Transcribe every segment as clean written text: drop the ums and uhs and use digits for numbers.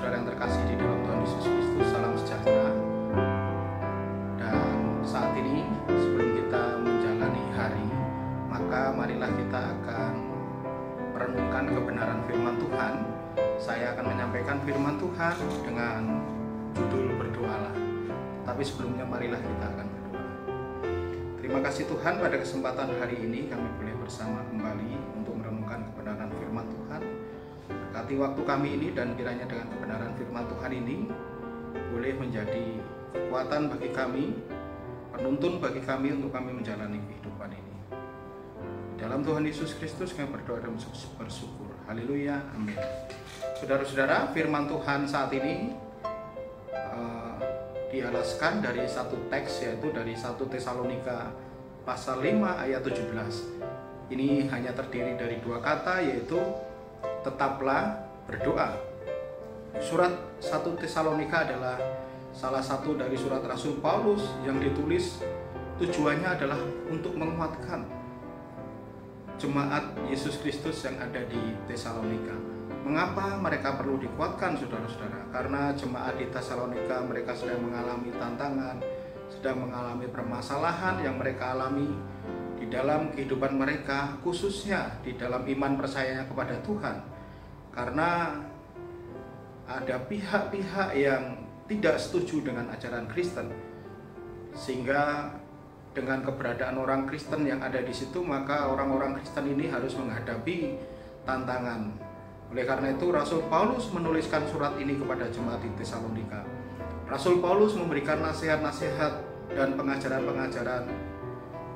saudara-saudara yang terkasih di dalam Tuhan Yesus Kristus, salam sejahtera. Dan saat ini sebelum kita menjalani hari, maka marilah kita akan merenungkan kebenaran firman Tuhan. Saya akan menyampaikan firman Tuhan dengan judul berdoalah. Tapi sebelumnya marilah kita akan berdoa. Terima kasih Tuhan, pada kesempatan hari ini kami boleh bersama kembali untuk merenungkan kebenaran firman Tuhan. Berkati waktu kami ini, dan kiranya dengan kebenaran firman Tuhan ini boleh menjadi kekuatan bagi kami, penuntun bagi kami untuk kami menjalani kehidupan ini. Dalam Tuhan Yesus Kristus kami berdoa dan bersyukur. Haleluya, amin. Saudara-saudara, firman Tuhan saat ini dialaskan dari satu teks, yaitu dari 1 Tesalonika pasal 5 ayat 17. Ini hanya terdiri dari dua kata, yaitu tetaplah berdoa. Surat 1 Tesalonika adalah salah satu dari surat Rasul Paulus yang ditulis tujuannya adalah untuk menguatkan jemaat Yesus Kristus yang ada di Tesalonika. Mengapa mereka perlu dikuatkan, saudara-saudara? Karena jemaat di Tesalonika mereka sedang mengalami tantangan, sedang mengalami permasalahan yang mereka alami di dalam kehidupan mereka, khususnya di dalam iman percayanya kepada Tuhan. Karena ada pihak-pihak yang tidak setuju dengan ajaran Kristen, sehingga dengan keberadaan orang Kristen yang ada di situ, maka orang-orang Kristen ini harus menghadapi tantangan. Oleh karena itu Rasul Paulus menuliskan surat ini kepada jemaat di Tesalonika. Rasul Paulus memberikan nasihat-nasihat dan pengajaran-pengajaran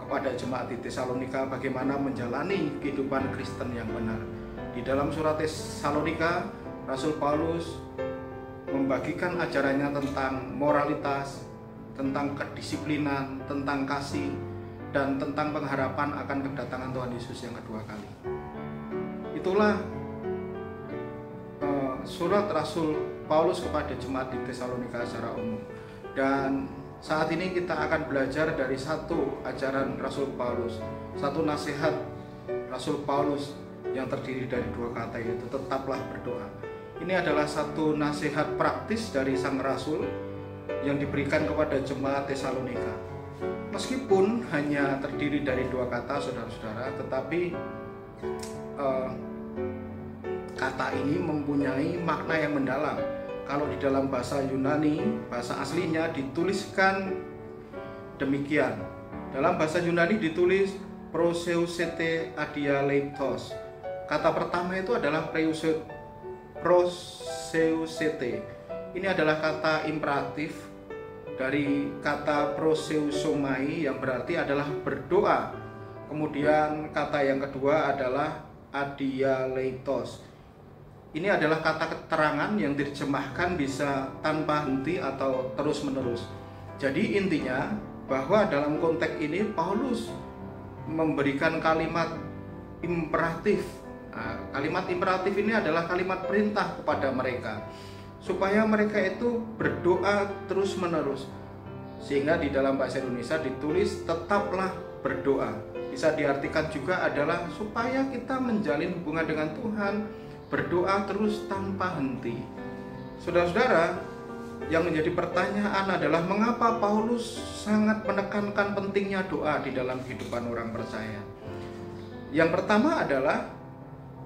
kepada jemaat di Tesalonika bagaimana menjalani kehidupan Kristen yang benar. Di dalam surat Tesalonika, Rasul Paulus membagikan ajarannya tentang moralitas, tentang kedisiplinan, tentang kasih, dan tentang pengharapan akan kedatangan Tuhan Yesus yang kedua kali. Itulah surat Rasul Paulus kepada jemaat di Tesalonika secara umum. Dan saat ini kita akan belajar dari satu ajaran Rasul Paulus, satu nasihat Rasul Paulus yang terdiri dari dua kata, yaitu tetaplah berdoa. Ini adalah satu nasihat praktis dari sang Rasul yang diberikan kepada jemaat Tesalonika. Meskipun hanya terdiri dari dua kata, saudara-saudara, tetapi kata ini mempunyai makna yang mendalam. Kalau di dalam bahasa Yunani, bahasa aslinya dituliskan demikian. Dalam bahasa Yunani ditulis proseusete adialeitos. Kata pertama itu adalah proseusete. Ini adalah kata imperatif dari kata proseusomai yang berarti adalah berdoa. Kemudian kata yang kedua adalah adialeitos. Ini adalah kata keterangan yang diterjemahkan bisa tanpa henti atau terus-menerus. Jadi intinya bahwa dalam konteks ini Paulus memberikan kalimat imperatif. Nah, kalimat imperatif ini adalah kalimat perintah kepada mereka supaya mereka itu berdoa terus-menerus. Sehingga di dalam bahasa Indonesia ditulis tetaplah berdoa. Bisa diartikan juga adalah supaya kita menjalin hubungan dengan Tuhan, berdoa terus tanpa henti. Saudara-saudara, yang menjadi pertanyaan adalah mengapa Paulus sangat menekankan pentingnya doa di dalam kehidupan orang percaya. Yang pertama adalah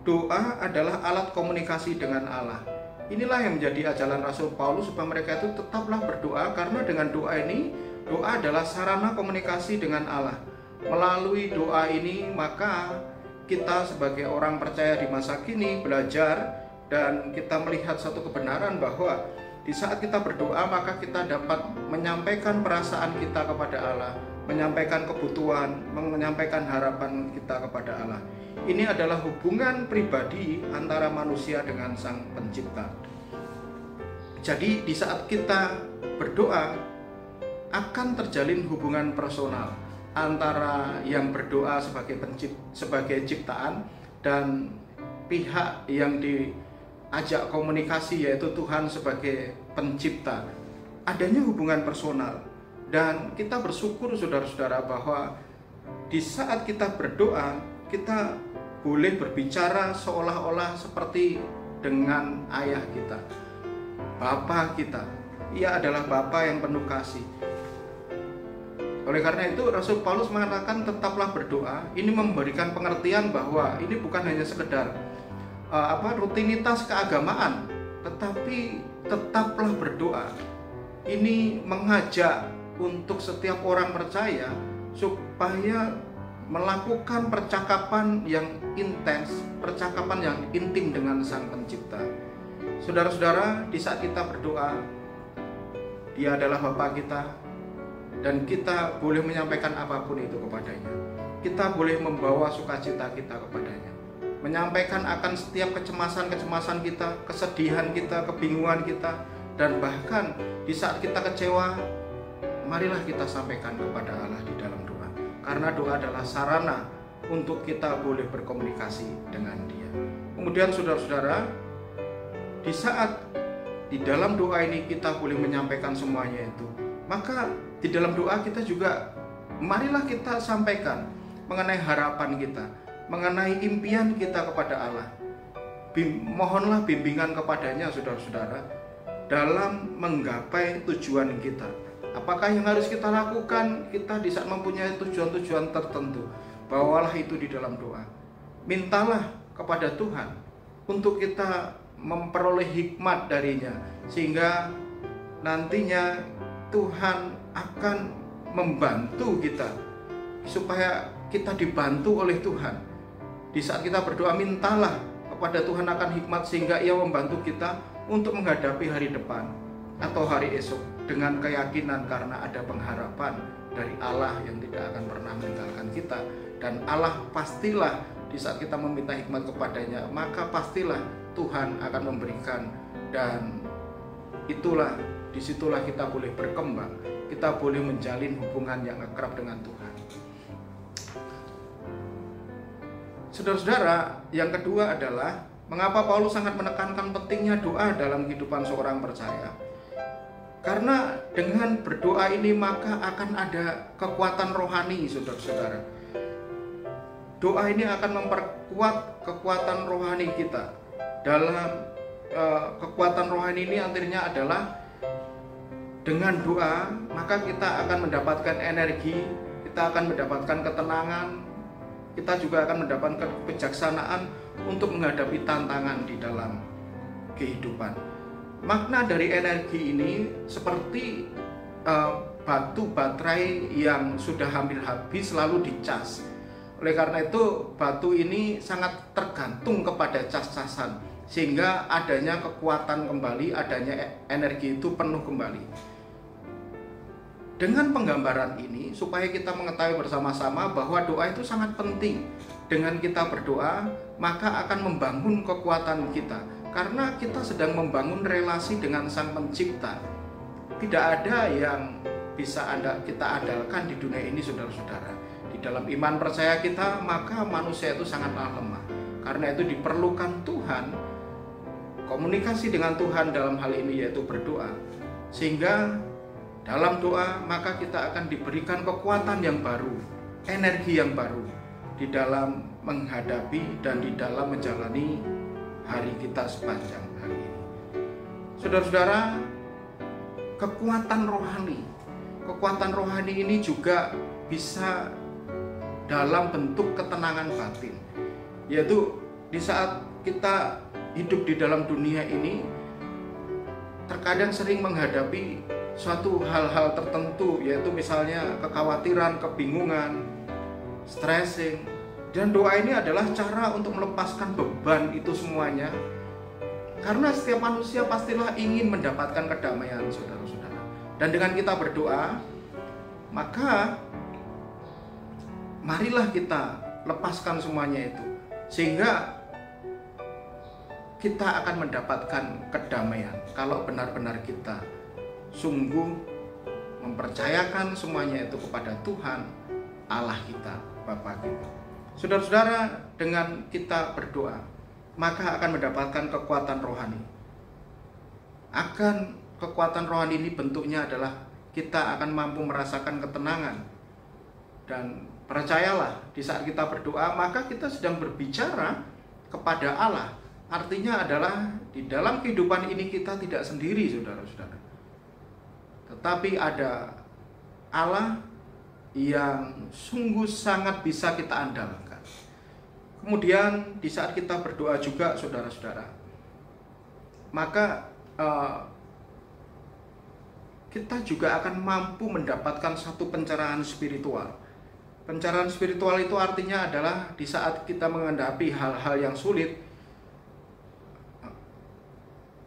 doa adalah alat komunikasi dengan Allah. Inilah yang menjadi ajaran Rasul Paulus supaya mereka itu tetaplah berdoa, karena dengan doa ini, doa adalah sarana komunikasi dengan Allah. Melalui doa ini maka kita sebagai orang percaya di masa kini belajar dan kita melihat satu kebenaran bahwa di saat kita berdoa maka kita dapat menyampaikan perasaan kita kepada Allah, menyampaikan kebutuhan, menyampaikan harapan kita kepada Allah. Ini adalah hubungan pribadi antara manusia dengan Sang Pencipta. Jadi di saat kita berdoa akan terjalin hubungan personal antara yang berdoa sebagai ciptaan dan pihak yang diajak komunikasi, yaitu Tuhan sebagai pencipta. Adanya hubungan personal, dan kita bersyukur saudara-saudara bahwa di saat kita berdoa kita boleh berbicara seolah-olah seperti dengan ayah kita. Bapa kita. Ia adalah Bapa yang penuh kasih. Oleh karena itu Rasul Paulus mengatakan tetaplah berdoa. Ini memberikan pengertian bahwa ini bukan hanya sekedar rutinitas keagamaan, tetapi tetaplah berdoa. Ini mengajak untuk setiap orang percaya supaya melakukan percakapan yang intens, percakapan yang intim dengan Sang Pencipta. Saudara-saudara, di saat kita berdoa, Dia adalah Bapa kita, dan kita boleh menyampaikan apapun itu kepadanya. Kita boleh membawa sukacita kita kepadanya, menyampaikan akan setiap kecemasan-kecemasan kita, kesedihan kita, kebingungan kita, dan bahkan di saat kita kecewa, marilah kita sampaikan kepada Allah di dalam doa. Karena doa adalah sarana untuk kita boleh berkomunikasi dengan Dia. Kemudian saudara-saudara, di saat di dalam doa ini kita boleh menyampaikan semuanya itu, maka di dalam doa kita juga marilah kita sampaikan mengenai harapan kita, mengenai impian kita kepada Allah. Mohonlah bimbingan kepadanya saudara-saudara dalam menggapai tujuan kita. Apakah yang harus kita lakukan? Kita di saat mempunyai tujuan-tujuan tertentu, bawalah itu di dalam doa. Mintalah kepada Tuhan untuk kita memperoleh hikmat darinya, sehingga nantinya Tuhan akan membantu kita supaya kita dibantu oleh Tuhan. Di saat kita berdoa, mintalah kepada Tuhan akan hikmat sehingga Ia membantu kita untuk menghadapi hari depan atau hari esok dengan keyakinan, karena ada pengharapan dari Allah yang tidak akan pernah meninggalkan kita. Dan Allah pastilah di saat kita meminta hikmat kepadanya, maka pastilah Tuhan akan memberikan, dan disitulah kita boleh berkembang, kita boleh menjalin hubungan yang akrab dengan Tuhan. Saudara-saudara, yang kedua adalah mengapa Paulus sangat menekankan pentingnya doa dalam kehidupan seorang percaya. Karena dengan berdoa ini maka akan ada kekuatan rohani, saudara-saudara. Doa ini akan memperkuat kekuatan rohani kita. Dalam kekuatan rohani ini artinya adalah dengan doa maka kita akan mendapatkan energi, kita akan mendapatkan ketenangan, kita juga akan mendapatkan kebijaksanaan untuk menghadapi tantangan di dalam kehidupan. Makna dari energi ini seperti batu baterai yang sudah hampir habis lalu dicas. Oleh karena itu batu ini sangat tergantung kepada cas-casan, sehingga adanya kekuatan kembali, adanya energi itu penuh kembali. Dengan penggambaran ini supaya kita mengetahui bersama-sama bahwa doa itu sangat penting. Dengan kita berdoa maka akan membangun kekuatan kita, karena kita sedang membangun relasi dengan Sang Pencipta. Tidak ada yang bisa kita andalkan di dunia ini, saudara-saudara. Di dalam iman percaya kita, maka manusia itu sangatlah lemah. Karena itu diperlukan Tuhan, komunikasi dengan Tuhan dalam hal ini yaitu berdoa. Sehingga dalam doa maka kita akan diberikan kekuatan yang baru, energi yang baru di dalam menghadapi dan di dalam menjalani hari kita sepanjang hari ini. Saudara-saudara, kekuatan rohani ini juga bisa dalam bentuk ketenangan batin, yaitu di saat kita hidup di dalam dunia ini terkadang sering menghadapi suatu hal-hal tertentu, yaitu misalnya kekhawatiran, kebingungan, stressing. Dan doa ini adalah cara untuk melepaskan beban itu semuanya, karena setiap manusia pastilah ingin mendapatkan kedamaian, saudara-saudara. Dan dengan kita berdoa, maka marilah kita lepaskan semuanya itu, sehingga kita akan mendapatkan kedamaian kalau benar-benar kita sungguh mempercayakan semuanya itu kepada Tuhan Allah kita, Bapa kita. Saudara-saudara, dengan kita berdoa maka akan mendapatkan kekuatan rohani. Kekuatan rohani ini bentuknya adalah kita akan mampu merasakan ketenangan. Dan percayalah, di saat kita berdoa maka kita sedang berbicara kepada Allah. Artinya adalah di dalam kehidupan ini kita tidak sendiri, saudara-saudara. Tetapi ada Allah yang sungguh sangat bisa kita andalkan. Kemudian di saat kita berdoa juga, saudara-saudara, maka kita juga akan mampu mendapatkan satu pencerahan spiritual. Pencerahan spiritual itu artinya adalah di saat kita menghadapi hal-hal yang sulit,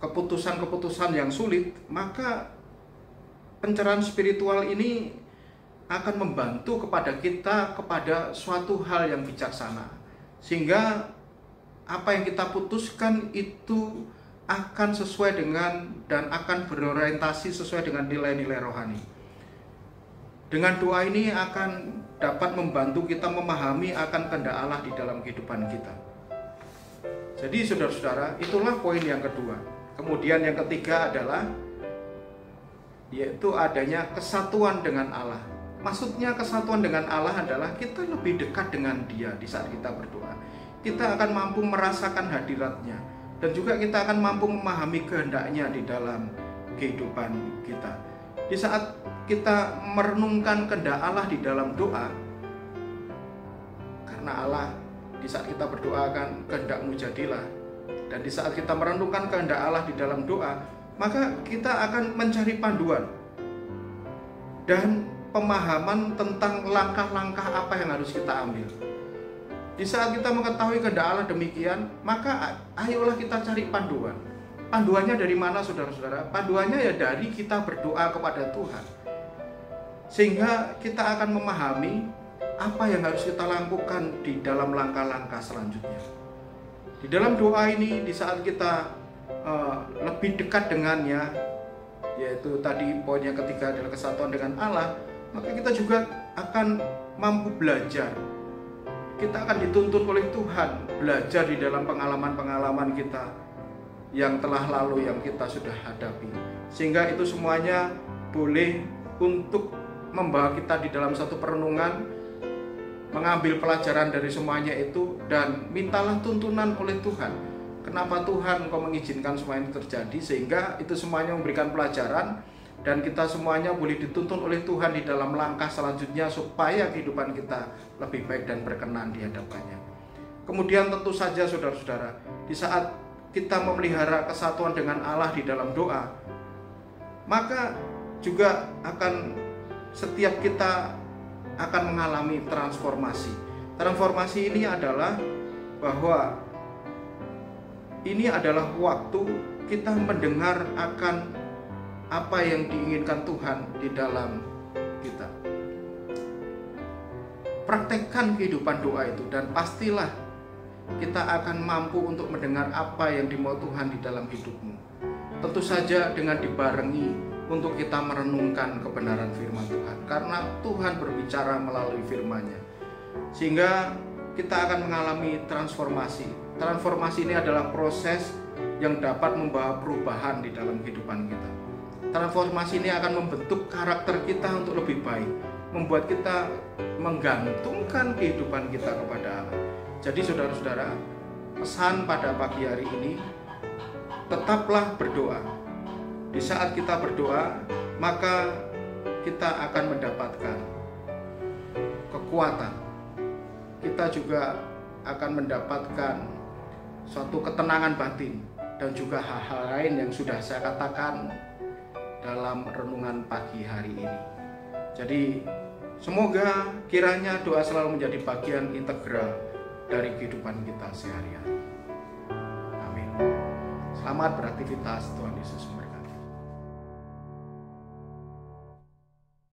keputusan-keputusan yang sulit, maka pencerahan spiritual ini akan membantu kepada kita kepada suatu hal yang bijaksana, sehingga apa yang kita putuskan itu akan sesuai dengan dan akan berorientasi sesuai dengan nilai-nilai rohani. Dengan doa ini akan dapat membantu kita memahami akan kehendak Allah di dalam kehidupan kita. Jadi saudara-saudara, itulah poin yang kedua. Kemudian yang ketiga adalah yaitu adanya kesatuan dengan Allah. Maksudnya kesatuan dengan Allah adalah kita lebih dekat dengan Dia di saat kita berdoa. Kita akan mampu merasakan hadirat-Nya, dan juga kita akan mampu memahami kehendak-Nya di dalam kehidupan kita. Di saat kita merenungkan kehendak Allah di dalam doa, karena Allah di saat kita berdoa kan kehendak-Mu jadilah, dan di saat kita merenungkan kehendak Allah di dalam doa, maka kita akan mencari panduan dan pemahaman tentang langkah-langkah apa yang harus kita ambil. Di saat kita mengetahui kehendak Allah demikian, maka ayolah kita cari panduan. Panduannya dari mana, saudara-saudara? Panduannya ya dari kita berdoa kepada Tuhan, sehingga kita akan memahami apa yang harus kita lakukan di dalam langkah-langkah selanjutnya. Di dalam doa ini, di saat kita lebih dekat dengannya, yaitu tadi poin yang ketiga adalah kesatuan dengan Allah, maka kita juga akan mampu belajar. Kita akan dituntun oleh Tuhan belajar di dalam pengalaman-pengalaman kita yang telah lalu, yang kita sudah hadapi, sehingga itu semuanya boleh untuk membawa kita di dalam satu perenungan, mengambil pelajaran dari semuanya itu, dan mintalah tuntunan oleh Tuhan. Kenapa Tuhan Engkau mengizinkan semua ini terjadi, sehingga itu semuanya memberikan pelajaran, dan kita semuanya boleh dituntun oleh Tuhan di dalam langkah selanjutnya supaya kehidupan kita lebih baik dan berkenan di hadapannya. Kemudian tentu saja saudara-saudara, di saat kita memelihara kesatuan dengan Allah di dalam doa, maka juga akan setiap kita akan mengalami transformasi. Transformasi ini adalah bahwa ini adalah waktu kita mendengar akan apa yang diinginkan Tuhan di dalam kita. Praktekkan kehidupan doa itu, dan pastilah kita akan mampu untuk mendengar apa yang dimau Tuhan di dalam hidupmu. Tentu saja dengan dibarengi untuk kita merenungkan kebenaran firman Tuhan, karena Tuhan berbicara melalui firman-Nya, sehingga kita akan mengalami transformasi. Transformasi ini adalah proses yang dapat membawa perubahan di dalam kehidupan kita. Transformasi ini akan membentuk karakter kita untuk lebih baik, membuat kita menggantungkan kehidupan kita kepada Allah. Jadi saudara-saudara, pesan pada pagi hari ini, tetaplah berdoa. Di saat kita berdoa, maka kita akan mendapatkan kekuatan. Kita juga akan mendapatkan suatu ketenangan batin, dan juga hal-hal lain yang sudah saya katakan dalam renungan pagi hari ini. Jadi semoga kiranya doa selalu menjadi bagian integral dari kehidupan kita sehari-hari. Amin. Selamat beraktivitas, Tuhan Yesus memberkati.